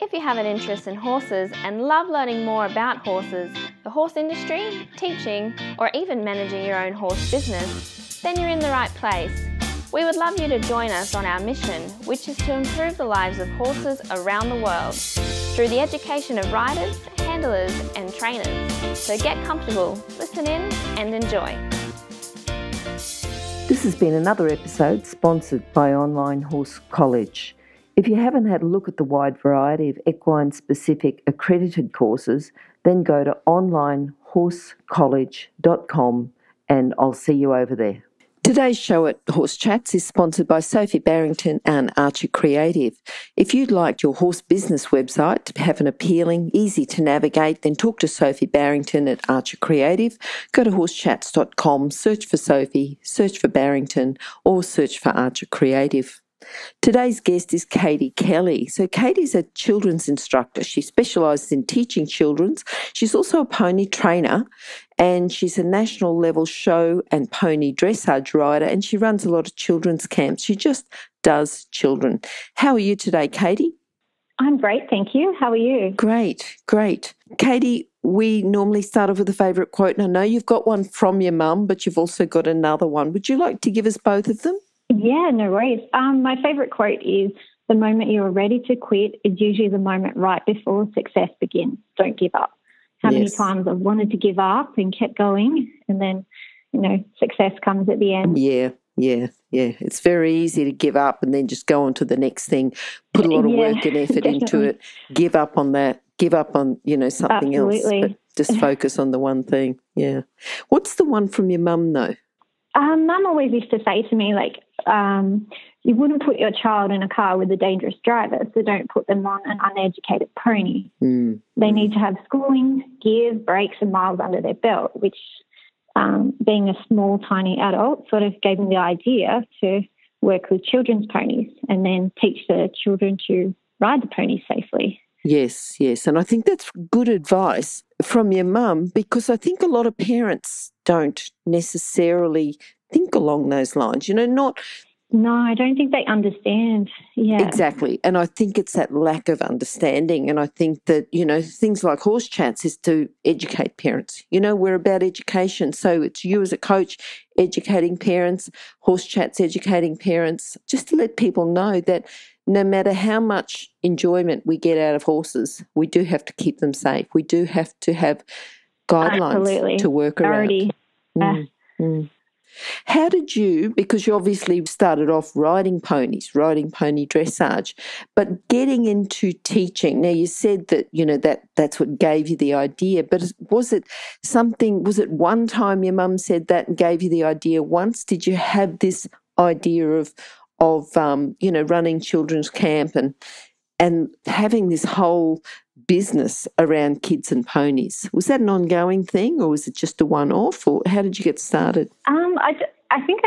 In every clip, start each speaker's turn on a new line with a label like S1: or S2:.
S1: If you have an interest in horses and love learning more about horses, the horse industry, teaching, or even managing your own horse business, then you're in the right place. We would love you to join us on our mission, which is to improve the lives of horses around the world through the education of riders, handlers, and trainers. So get comfortable, listen in, and enjoy.
S2: This has been another episode sponsored by Online Horse College. If you haven't had a look at the wide variety of equine-specific accredited courses, then go to onlinehorsecollege.com and I'll see you over there. Today's show at Horse Chats is sponsored by Sophie Barrington and Archer Creative. If you'd like your horse business website to have an appealing, easy to navigate, then talk to Sophie Barrington at Archer Creative. Go to horsechats.com, search for Sophie, search for Barrington, or search for Archer Creative. Today's guest is Katie Kelly. So Katie's a children's instructor. She specialises in teaching children's. She's also a pony trainer, and she's a national level show and pony dressage rider, and she runs a lot of children's camps. She just does children. How are you today, Katie?
S3: I'm great, thank you. How are you?
S2: Great. Katie, we normally start off with a favourite quote, and I know you've got one from your mum, but you've also got another one. Would you like to give us both of them?
S3: Yeah, no worries. My favourite quote is, "The moment you are ready to quit is usually the moment right before success begins. Don't give up." How many times I've wanted to give up and kept going, and then, success comes at the end.
S2: Yeah. It's very easy to give up and then just go on to the next thing, put a lot of work and effort into it, give up on that, give up on, something
S3: Absolutely.
S2: else, but just focus on the one thing. Yeah. What's the one from your mum, though?
S3: Mum always used to say to me, you wouldn't put your child in a car with a dangerous driver, so don't put them on an uneducated pony. They need to have schooling, gears, brakes and miles under their belt, which being a small, tiny adult sort of gave me the idea to work with children's ponies and then teach the children to ride the ponies safely. Yes.
S2: And I think that's good advice from your mum, because I think a lot of parents don't necessarily think along those lines,
S3: No, I don't think they understand. Yeah.
S2: Exactly. And I think it's that lack of understanding. And I think that, things like Horse Chats is to educate parents. We're about education. So it's you as a coach educating parents, Horse Chats educating parents, just to let people know that no matter how much enjoyment we get out of horses, we do have to keep them safe. We do have to have guidelines to work around. How did you, because you obviously started off riding ponies, riding pony dressage, but getting into teaching, now you said that, that's what gave you the idea, but was it one time your mum said that and gave you the idea once? Did you have this idea of running children's camp and having this whole business around kids and ponies? Was that an ongoing thing, or was it just a one-off, or how did you get started?
S3: I think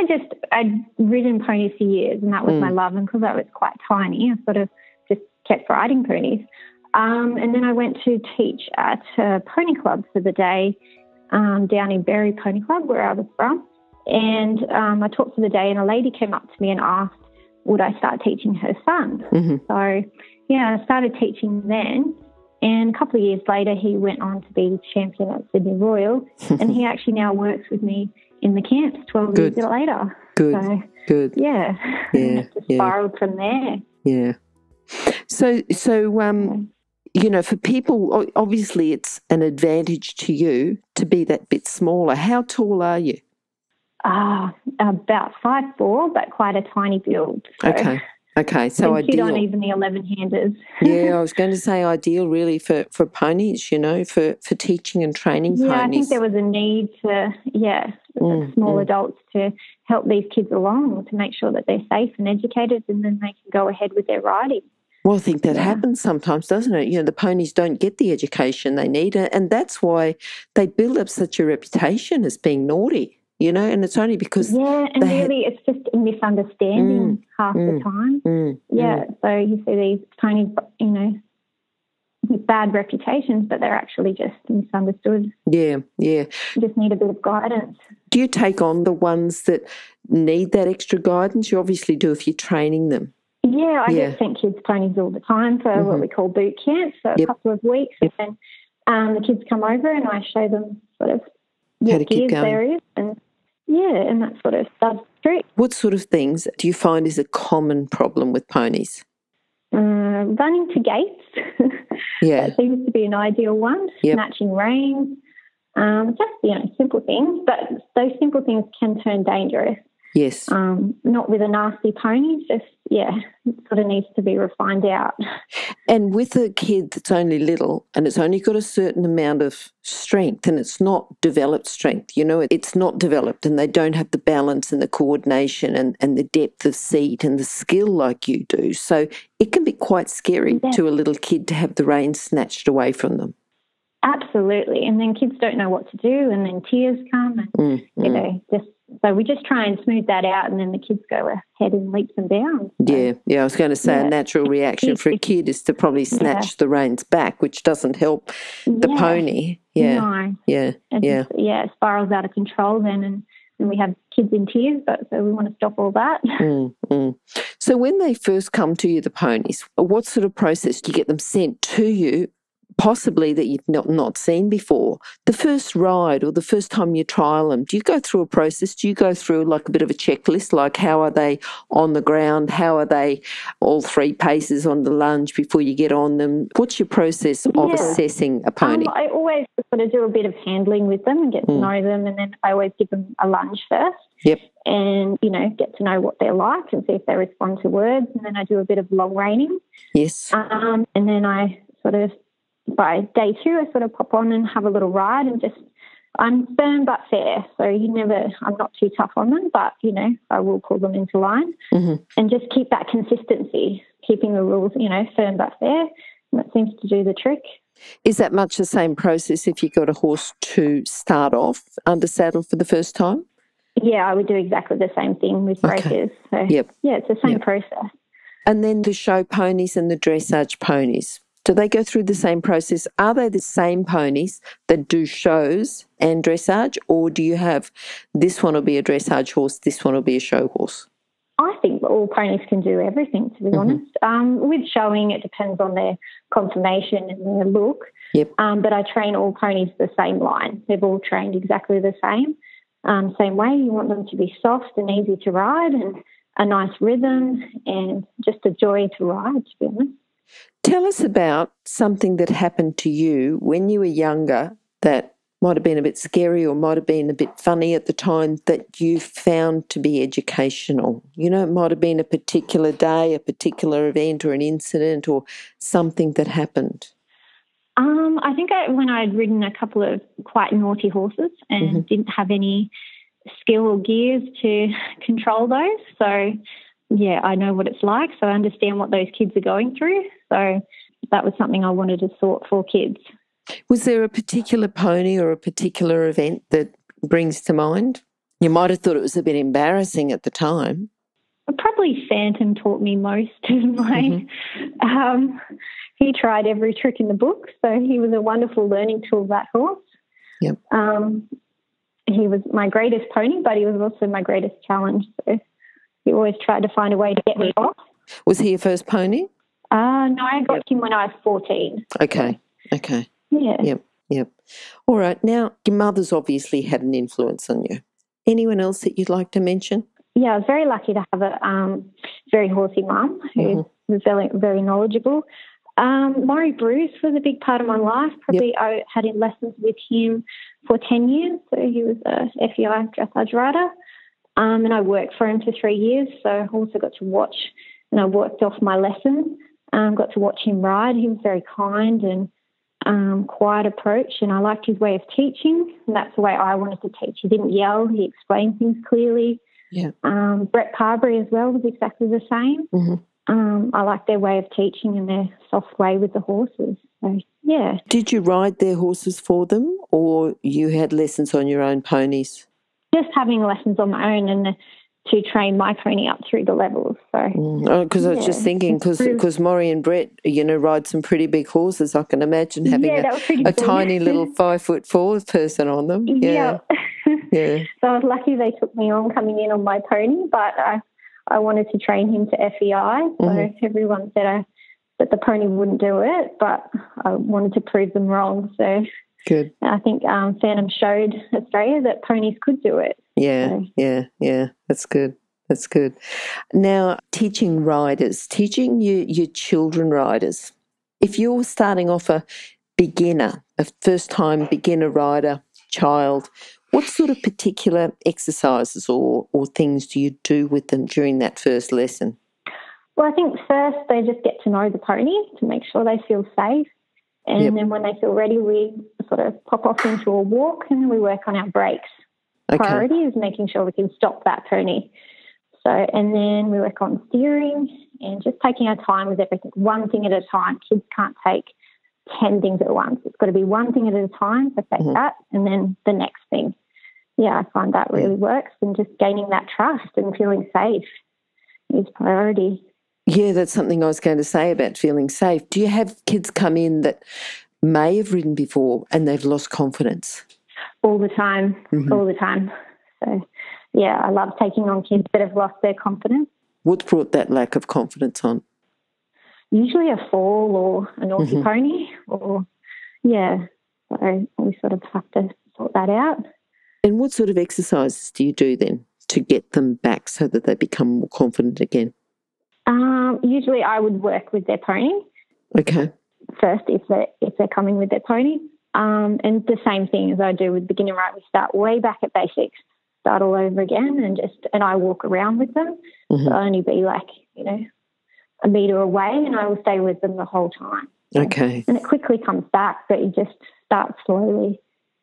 S3: I'd ridden ponies for years, and that was my love, and because I was quite tiny, I sort of just kept riding ponies. And then I went to teach at a pony club for the day down in Berry Pony Club, where I was from. And I taught for the day, and a lady came up to me and asked, would I start teaching her son? So, I started teaching then. And a couple of years later, he went on to be champion at Sydney Royal, and he actually now works with me in the camps 12 years later. Good. Yeah. Just spiraled from there.
S2: Yeah. So for people, obviously it's an advantage to you to be that bit smaller. How tall are you?
S3: About 5'4", but quite a tiny build. So.
S2: Okay, so ideal.
S3: Fit on even the 11-handers.
S2: Yeah, I was going to say ideal really for ponies, for teaching and training ponies.
S3: Yeah, I think there was a need for, small adults to help these kids along, to make sure that they're safe and educated, and then they can go ahead with their riding.
S2: Well, I think that happens sometimes, doesn't it? The ponies don't get the education they need, and that's why they build up such a reputation as being naughty. And it's only because...
S3: Yeah, and really it's just a misunderstanding half the time. So you see these ponies, with bad reputations, but they're actually just misunderstood. Yeah. You just need a bit of guidance.
S2: Do you take on the ones that need that extra guidance? You obviously do if you're training them.
S3: Yeah, I get sent kids ponies all the time for what we call boot camp, so a couple of weeks. And the kids come over and I show them sort of what gears there is. And that sort of does the trick.
S2: What sort of things do you find is a common problem with ponies?
S3: Running to gates. That seems to be an ideal one. Snatching reins. Just, simple things. But those simple things can turn dangerous.
S2: Yes.
S3: Not with a nasty pony, just, it sort of needs to be refined out.
S2: And with a kid that's only little and it's only got a certain amount of strength and it's not developed strength, it's not developed and they don't have the balance and the coordination and the depth of seat and the skill like you do. So it can be quite scary to a little kid to have the reins snatched away from them.
S3: Absolutely. And then kids don't know what to do and then tears come and, so we just try and smooth that out and then the kids go ahead in leaps and bounds. So,
S2: I was going to say a natural reaction for a kid is to probably snatch the reins back, which doesn't help the pony.
S3: No. It spirals out of control then and we have kids in tears, so we want to stop all that.
S2: So when they first come to you, the ponies, what sort of process do you get them sent to you, possibly that you've not seen before? The first ride or the first time you trial them, do you go through a process? Do you go through like a bit of a checklist, like how are they on the ground? How are they all 3 paces on the lunge before you get on them? What's your process of assessing a pony?
S3: I always sort of do a bit of handling with them and get to know them, and then I always give them a lunge first. And, get to know what they're like and see if they respond to words. And then I do a bit of long reining.
S2: Yes.
S3: And then I sort of, by day 2, I sort of pop on and have a little ride and I'm firm but fair. So I'm not too tough on them, but, I will pull them into line and just keep that consistency, keeping the rules, firm but fair. And that seems to do the trick.
S2: Is that much the same process if you got a horse to start off under saddle for the first time?
S3: Yeah, I would do exactly the same thing with races. So, it's the same process.
S2: And then the show ponies and the dressage ponies, do they go through the same process? Are they the same ponies that do shows and dressage, or do you have this one will be a dressage horse, this one will be a show horse?
S3: I think all ponies can do everything, to be honest. With showing, it depends on their conformation and their look. But I train all ponies the same line. They've all trained exactly the same way. You want them to be soft and easy to ride and a nice rhythm and just a joy to ride, to be honest.
S2: Tell us about something that happened to you when you were younger that might have been a bit scary or might have been a bit funny at the time that you found to be educational. It might have been a particular day, a particular event or an incident or something that happened.
S3: I think when I'd ridden a couple of quite naughty horses and didn't have any skill or gears to control those. So, I know what it's like. So I understand what those kids are going through. So that was something I wanted to sort for kids.
S2: Was there a particular pony or a particular event that brings to mind? You might have thought it was a bit embarrassing at the time.
S3: Probably Phantom taught me most of my... he tried every trick in the book, so he was a wonderful learning tool, that horse. He was my greatest pony, but he was also my greatest challenge. So he always tried to find a way to get me off.
S2: Was he your first pony?
S3: No, I got him when I was 14.
S2: Okay. Yeah. Yep. All right. Now, your mother's obviously had an influence on you. Anyone else that you'd like to mention?
S3: Yeah, I was very lucky to have a very horsey mum who was very, very knowledgeable. Maury Bruce was a big part of my life. Probably I had lessons with him for 10 years. So he was a FEI dressage rider. And I worked for him for 3 years. So I also got to watch, and I worked off my lessons. Got to watch him ride. He was very kind and quiet approach, and I liked his way of teaching, and that's the way I wanted to teach. He didn't yell. He explained things clearly. Brett Parbury as well was exactly the same. I liked their way of teaching and their soft way with the horses. So,
S2: Did you ride their horses for them, or you had lessons on your own ponies?
S3: Just having lessons on my own and to train my pony up through the levels. So,
S2: because I was just thinking, because Maury and Brett, ride some pretty big horses. I can imagine having a tiny little 5'4" person on them. Yeah.
S3: So I was lucky they took me on coming in on my pony, but I I wanted to train him to FEI. So everyone said that the pony wouldn't do it, but I wanted to prove them wrong. So
S2: good.
S3: I think Phantom showed Australia that ponies could do it.
S2: Yeah,
S3: so.
S2: yeah. That's good. That's good. Now, teaching your children riders. If you're starting off a first-time beginner rider child, what sort of particular exercises or things do you do with them during that first lesson?
S3: Well, I think first they just get to know the pony to make sure they feel safe. And then when they feel ready, we sort of pop off into a walk and then we work on our brakes.
S2: Okay.
S3: Priority is making sure we can stop that pony. So, and then we work on steering and just taking our time with everything, one thing at a time. Kids can't take 10 things at once. It's got to be one thing at a time, so take that, and then the next thing. Yeah, I find that really works, and just gaining that trust and feeling safe is priority.
S2: Yeah, that's something I was going to say about feeling safe. Do you have kids come in that may have ridden before and they've lost confidence?
S3: All the time, all the time. So, yeah, I love taking on kids that have lost their confidence.
S2: What brought that lack of confidence on?
S3: Usually a fall or a naughty pony so we sort of have to sort that out.
S2: And what sort of exercises do you do then to get them back so that they become more confident again?
S3: Usually I would work with their pony.
S2: Okay.
S3: First, if they're coming with their pony. And the same thing as I do with beginner ride, we start way back at basics, start all over again, and I walk around with them. So I'll only be a metre away, and I will stay with them the whole time.
S2: Okay. And
S3: it quickly comes back, but you just start slowly.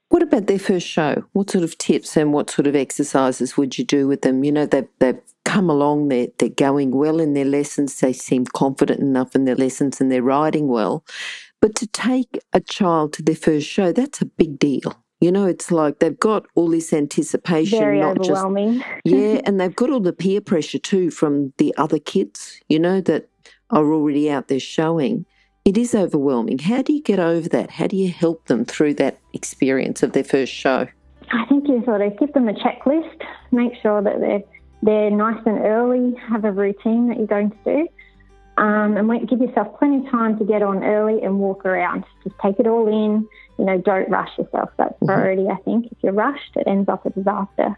S2: What about their first show? What sort of tips and what sort of exercises would you do with them? You know, they've come along, they're going well in their lessons, they seem confident enough in their lessons and they're riding well. But to take a child to their first show, that's a big deal. You know, it's like they've got all this anticipation.
S3: Very overwhelming.
S2: Yeah, and they've got all the peer pressure too from the other kids, that are already out there showing. It is overwhelming. How do you get over that? How do you help them through that experience of their first show?
S3: I think you sort of give them a checklist, make sure that they're nice and early, have a routine that you're going to do, and give yourself plenty of time to get on early and walk around. Just take it all in. Don't rush yourself. That's priority, I think. If you're rushed, it ends up a disaster.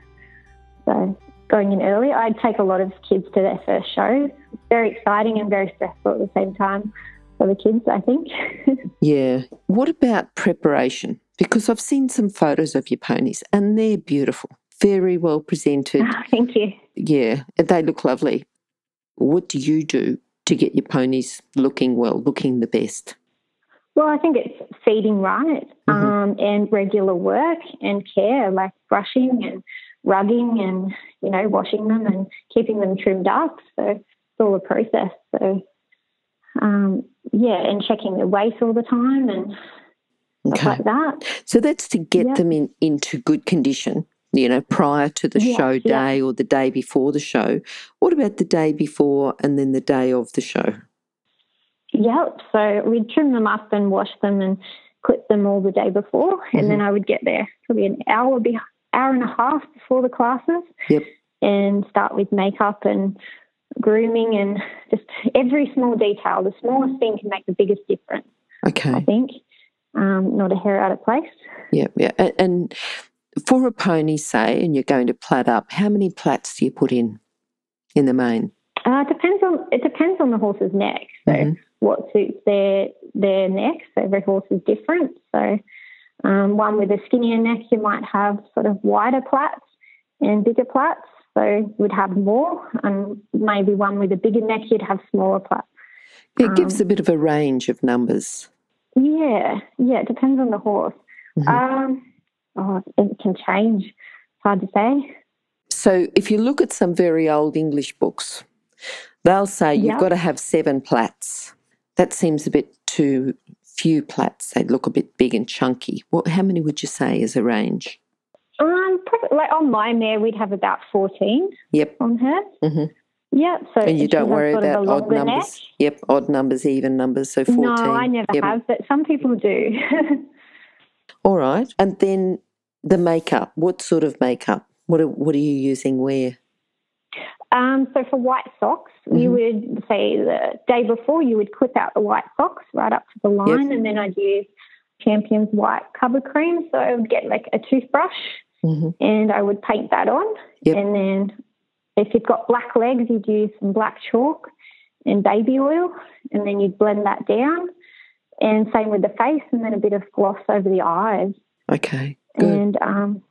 S3: So going in early, I'd take a lot of kids to their first show. It's very exciting and very stressful at the same time for the kids, I think.
S2: Yeah. What about preparation? Because I've seen some photos of your ponies and they're beautiful, very well presented.
S3: Oh, thank you.
S2: Yeah, they look lovely. What do you do to get your ponies looking well, looking the best?
S3: Well, I think it's feeding right and regular work and care, like brushing and rugging and, washing them and keeping them trimmed up. So it's all a process. So, and checking their weight all the time and stuff like that.
S2: So that's to get them into good condition, prior to the show day or the day before the show. What about the day before and then the day of the show?
S3: Yep. So we'd trim them up and wash them and clip them all the day before, and then I would get there probably an hour and a half before the classes.
S2: Yep.
S3: And start with makeup and grooming and just every small detail. The smallest thing can make the biggest difference.
S2: Okay.
S3: I think. Not a hair out of place.
S2: Yeah. And for a pony, say, and you're going to plait up, how many plaits do you put in the mane?
S3: It depends on the horse's neck. So what suits their neck. So every horse is different. So one with a skinnier neck, you might have sort of wider plaits and bigger plaits. So you'd have more. And maybe one with a bigger neck, you'd have smaller plaits.
S2: It gives a bit of a range of numbers.
S3: Yeah, it depends on the horse. It can change. It's hard to say.
S2: So if you look at some very old English books, they'll say you've got to have 7 plaits. That seems a bit too few plaits. They look a bit big and chunky. How many would you say is a range?
S3: Probably, like on my mare, we'd have about 14 on her. Mm-hmm. Yeah, so
S2: and you don't worry about odd numbers.
S3: Neck.
S2: Yep, odd numbers, even numbers. So 14.
S3: No, I never have, but some people do.
S2: All right, and then the makeup. What sort of makeup? What are you using where?
S3: So for white socks, you would say the day before you would clip out the white socks right up to the line, and then I'd use Champion's white cover cream. So I would get like a toothbrush and I would paint that on. And then if you've got black legs, you'd use some black chalk and baby oil, and then you'd blend that down. And same with the face, and then a bit of gloss over the eyes.
S2: Okay, good.
S3: And,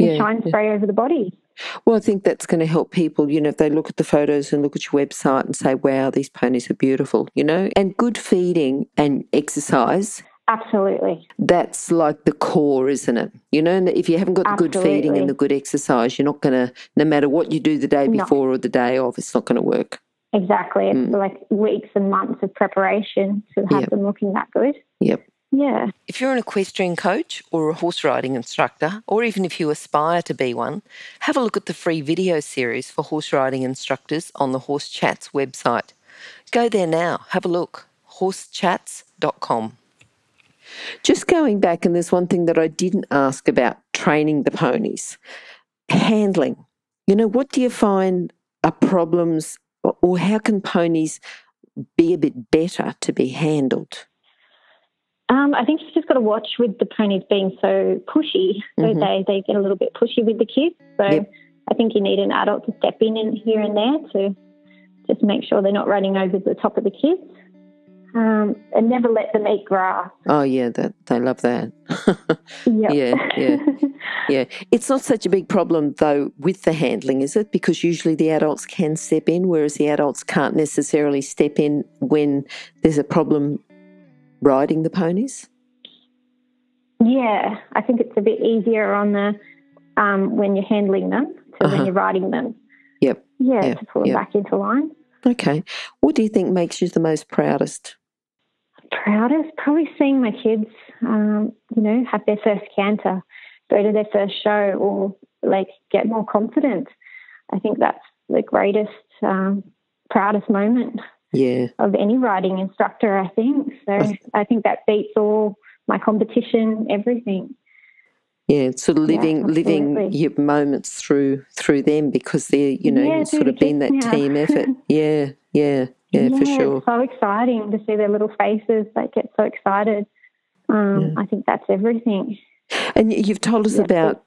S3: shine spray over the body.
S2: Well, I think that's going to help people, if they look at the photos and look at your website and say, wow, these ponies are beautiful, and good feeding and exercise.
S3: Absolutely.
S2: That's like the core, isn't it? And if you haven't got the good feeding and the good exercise, you're not going to, no matter what you do the day before or the day of, it's not going to work.
S3: Exactly. It's like weeks and months of preparation to have them looking that good.
S2: Yep.
S3: Yeah.
S2: If you're an equestrian coach or a horse riding instructor, or even if you aspire to be one, have a look at the free video series for horse riding instructors on the Horse Chats website. Go there now. Have a look. horsechats.com. Just going back, and there's one thing that I didn't ask about training the ponies. Handling. What do you find are problems, or how can ponies be a bit better to be handled?
S3: I think you've just got to watch with the ponies being so pushy. So they get a little bit pushy with the kids. So I think you need an adult to step in here and there to just make sure they're not running over the top of the kids. And never let them eat grass. Oh, yeah, they love that. Yeah. It's not such a big problem, though, with the handling, is it? Because usually the adults can step in, whereas the adults can't necessarily step in when there's a problem riding the ponies? Yeah, I think it's a bit easier on the when you're handling them to when you're riding them. Yep. Yeah, to pull them back into line. Okay. What do you think makes you the most proudest? Proudest? Probably seeing my kids, have their first canter, go to their first show, or get more confident. I think that's the greatest, proudest moment. Yeah. Of any riding instructor, I think. So I think that beats all my competition, everything. Yeah, it's sort of living your moments through them, because they're, you've sort of been that team effort. Yeah, for sure. It's so exciting to see their little faces. They get so excited. I think that's everything. And you've told us about,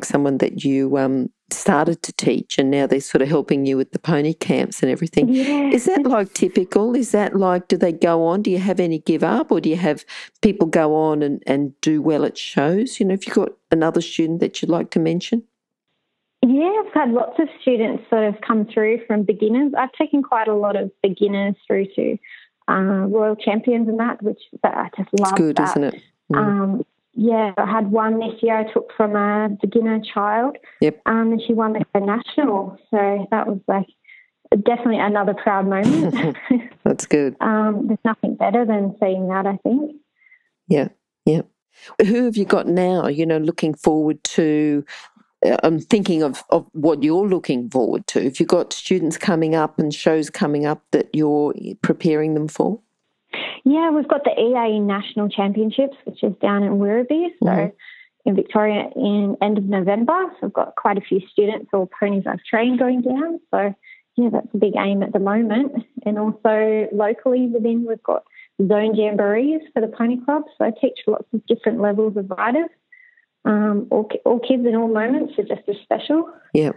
S3: someone that you started to teach, and now they're sort of helping you with the pony camps and everything. Yeah. Is that typical? Is that do they go on? Do you have any give up, or do you have people go on and do well at shows? Have you got another student that you'd like to mention? Yeah, I've had lots of students sort of come through from beginners. I've taken quite a lot of beginners through to Royal Champions and that, which I just love. It's good, isn't it? Yeah, I had one this year I took from a beginner child. Yep. And she won the national. So that was definitely another proud moment. That's good. There's nothing better than seeing that, I think. Yeah. Who have you got now, looking forward to? I'm thinking of what you're looking forward to. Have you got students coming up and shows coming up that you're preparing them for? Yeah, we've got the EA National Championships, which is down in Werribee, so in Victoria in end of November. So I've got quite a few students or ponies I've trained going down. So, yeah, that's a big aim at the moment. And also locally within, we've got zone jamborees for the pony club. So I teach lots of different levels of riders. All kids in all moments are just as special. Yeah.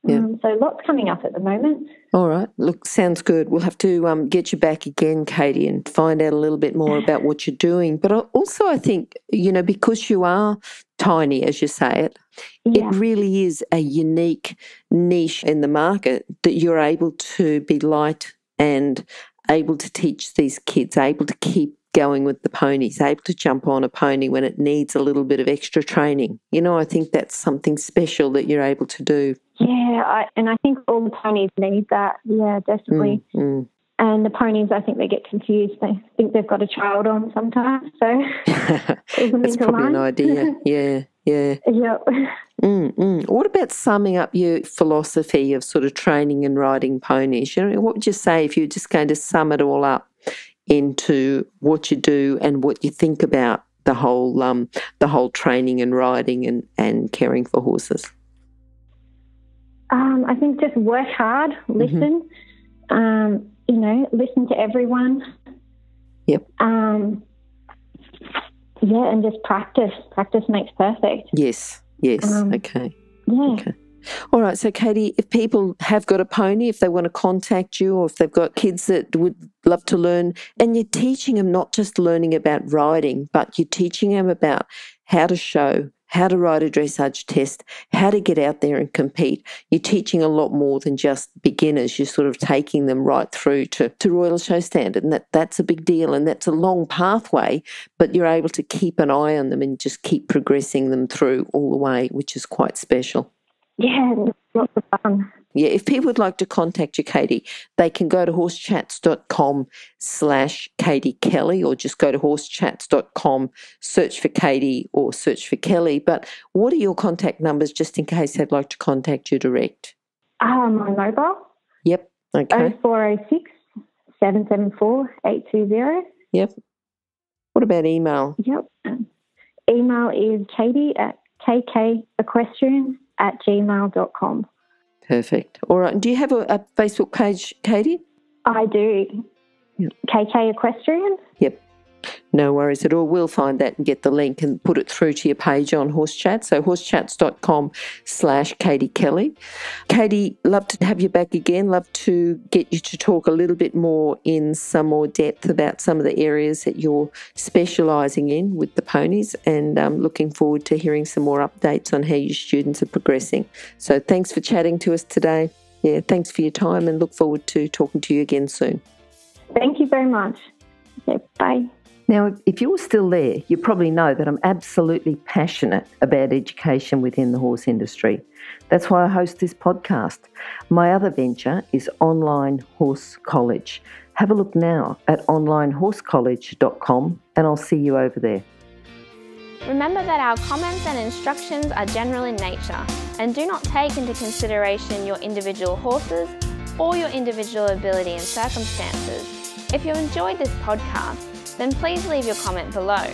S3: So lots coming up at the moment. All right. Look, sounds good. We'll have to get you back again, Katie, and find out a little bit more about what you're doing. But also I think, because you are tiny, as you say it, it really is a unique niche in the market that you're able to be light and able to teach these kids, able to keep going with the ponies, able to jump on a pony when it needs a little bit of extra training. I think that's something special that you're able to do. Yeah, I think all the ponies need that. Yeah, definitely. And the ponies, I think they get confused. They think they've got a child on sometimes. So that's probably an idea. Yeah. What about summing up your philosophy of sort of training and riding ponies? What would you say if you were just going to sum it all up into what you do and what you think about the whole training and riding and caring for horses? I think just work hard, listen, listen to everyone.
S2: Yep.
S3: And just practice. Practice makes perfect.
S2: Yes. Okay.
S3: Yeah.
S2: Okay. All right. So, Katie, if people have got a pony, if they want to contact you, or if they've got kids that would love to learn, and you're teaching them not just learning about riding, but you're teaching them about how to show, how to ride a dressage test, how to get out there and compete. You're teaching a lot more than just beginners. You're sort of taking them right through to Royal Show Standard, and that's a big deal, and that's a long pathway, but you're able to keep an eye on them and just keep progressing them through all the way, which is quite special.
S3: Yeah, lots of fun.
S2: Yeah, if people would like to contact you, Katie, they can go to horsechats.com/Katie Kelly, or just go to horsechats.com, search for Katie or search for Kelly. But what are your contact numbers just in case they'd like to contact you direct?
S3: My mobile.
S2: Yep, okay.
S3: 0406 774 820.
S2: Yep. What about email?
S3: Yep. Email is katie@kkequestrian@gmail.com.
S2: Perfect. All right. Do you have a Facebook page, Katie?
S3: I do.
S2: Yep.
S3: KK Equestrian?
S2: Yep. No worries at all. We'll find that and get the link and put it through to your page on Horse Chat. So horsechats.com/Katie Kelly. Katie, love to have you back again. Love to get you to talk a little bit more in some more depth about some of the areas that you're specialising in with the ponies, and looking forward to hearing some more updates on how your students are progressing. So thanks for chatting to us today. Yeah, thanks for your time, and look forward to talking to you again soon.
S3: Thank you very much. Okay, bye.
S2: Now, if you're still there, you probably know that I'm absolutely passionate about education within the horse industry. That's why I host this podcast. My other venture is Online Horse College. Have a look now at onlinehorsecollege.com, and I'll see you over there.
S1: Remember that our comments and instructions are general in nature and do not take into consideration your individual horses or your individual ability and circumstances. If you enjoyed this podcast, then please leave your comment below.